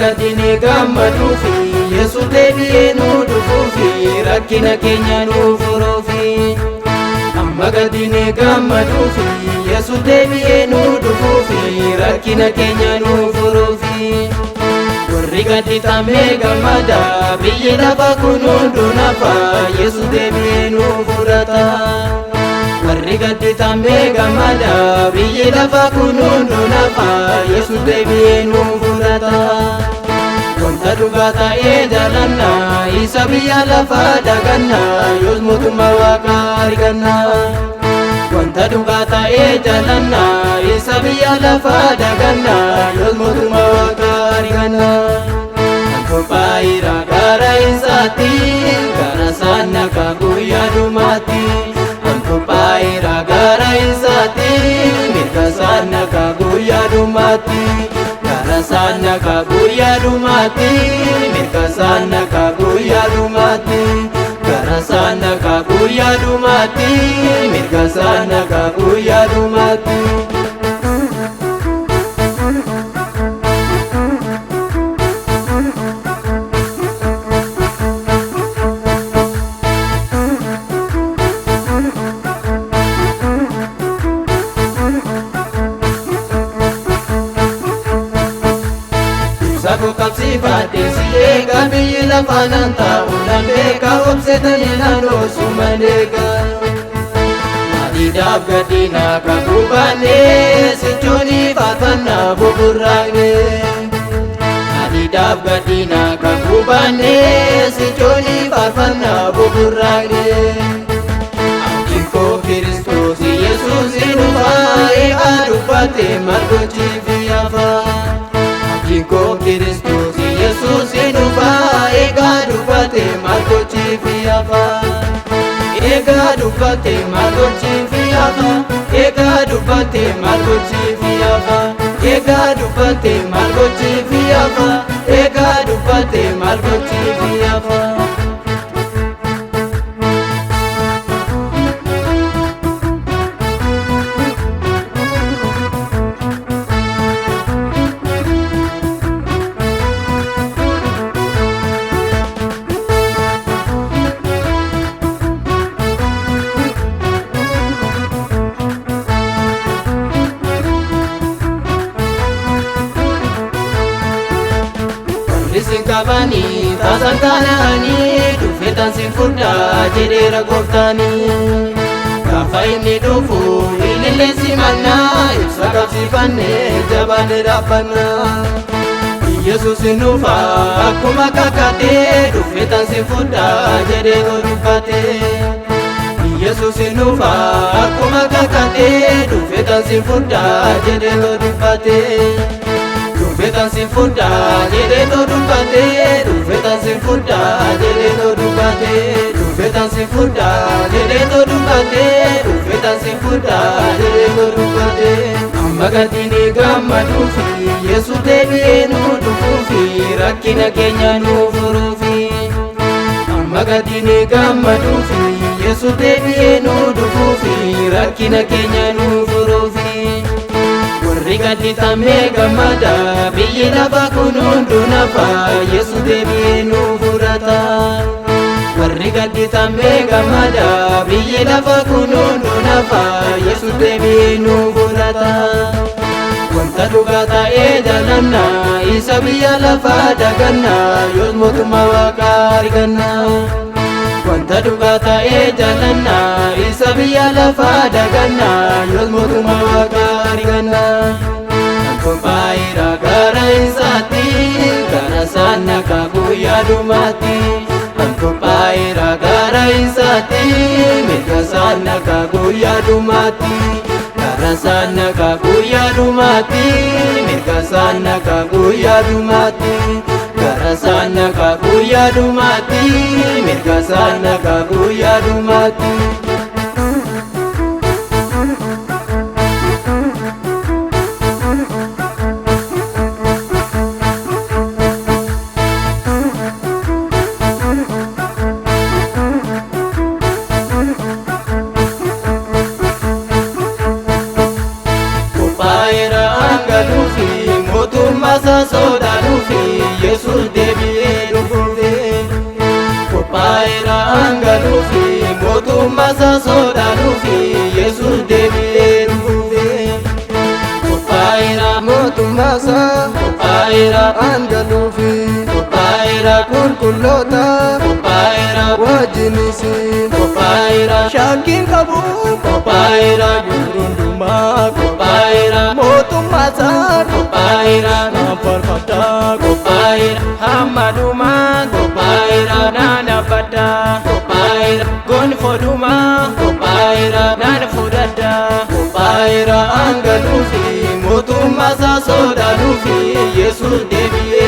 gadine gammaduufi Yesuus deebi'ee nu dhufuufi rakkina keenya nuuf furuufi. Amma gadine gammaduufi Yesuus deebi'ee nu dhufuufi rakkina keenya nuuf furuufi. Warri gadi tamee gammada biyyi lafa kun hunduu nafa Yesuus deebi'ee nu fudhata. Warri gadi tamee gammada biyyi lafa kun hunduu nafa Yesuus deebi'ee nu fudhata. Wanta dhugaa ta'ee jaalanna isa biyya lafaa daganna yoos mootummaa waaqaa arganna. Wanta dhugaa ta'ee jaalanna isa biyya lafaa daganna yoos mootummaa waaqaa arganna. Qophaa'eera gara isaatti gara sana ka guyyaa dhumaatti. Qophaa'eera gara isaatti mirga sana ka guyyaa dhumaatti. Gara sana ka guyyaa dhumaatti mirga sana ka guyyaa dhumaatti. Gara sana ka guyyaa dhumaatti mirga sana ka guyyaa dhumaatti. Sako kapsifate si eega biyyi lafaan ta'u nan beeka obsetanii naannoo sumaneega. Adiidhaaf gadina kakuu baannee sichooni faarfannaa buburraaqne. Adiidhaaf gadina kakuu baannee sichooni faarfannaa buburraaqne. Abdiin koo Kiristoos Yesuus dhufaa eegaa dubbate margochiif yaafaa. Abdiin koo Kiristoos Yesuus dhufaa eegaa dubbate margochiif yaafaa. Eegaa dubbate margochiif yaafaa. Eegaa dubbate margochiif yaafaa. Eegaa dubbate margochiif yaafaa. Eegaa dubbate margochiif yaafaa. Isin qabani taasan kanani dhufeetan sin fudhaa jedheera gooftaani. Gaafa inni dhufu ililleen simannaa ibsa qabsiifannee jabaanee dhaabbannaa. Yesuus hin dhufa akkuma kakatee dhufeetan sin fudhaa jedhee too dubbate. Yesuus hin dhufa akkuma kakatee dhufeetan sin fudhaa jedhee too dubbate. Dhufeetan sin fudhaa jedhee too dubbate. Dhufeetan sin fudhaa jedhee too dubbate. Dhufeetan sin fudhaa jedhee too dubbate. Dhufeetan sin fudhaa jedhee too dubbate. Amma gadine gammaduufi Yesuus deebi'ee nu dhufuufi rakkina keenya nuuf furuufi. Amma gadine gammaduufi Yesuus deebi'ee nu dhufuufi rakkina keenya nuuf furuufi. Warri gadi tamee gammada biyyi lafa kun hunduu nafa Yesuus deebi'ee nu fudhata. Warri gadi tamee gammada biyyi lafa kun hunduu nafa Yesuus deebi'ee nu fudhata. Wanta dhugaa ta'ee jaalanna isa biyya lafaa daganna yoos mootummaa waaqaa arganna. Wanta dhugaa ta'ee jaalanna isa biyya lafaa daganna yoos mootummaa waaqaa arganna. Qophaa'eera gara isaatti gara sana ka guyyaa dhumaatti. Qophaa'eera gara isaatti mirga sana ka guyyaa dhumaatti. Gara sana ka guyyaa dhumaatti mirga sana ka guyyaa dhumaatti. Gara sana ka guyyaa dhumaatti mirga sana ka guyyaa dhumaatti. dhufi mootummaa isaa sodaanuufi Yesuus deebi'ee dhufe. Qophaa'eera mootummaa isaa qophaa'eera angaluufi qophaa'eera qulqulloota qophaa'eera wajjinis qophaa'eera shakkiin qabu qophaa'eera hundumaa qophaa'eera mootummaa isaa qophaa'eera naan farfaddaa qophaa'eera hamma dhumaa qophaa'eera naan abbaddaa qophaa'eera gonfoo dhumaa qophaa'eera naan fudhaddaa qophaa'eera angaluufi mootummaa isaa sodaanuufi Yesuus deebi'ee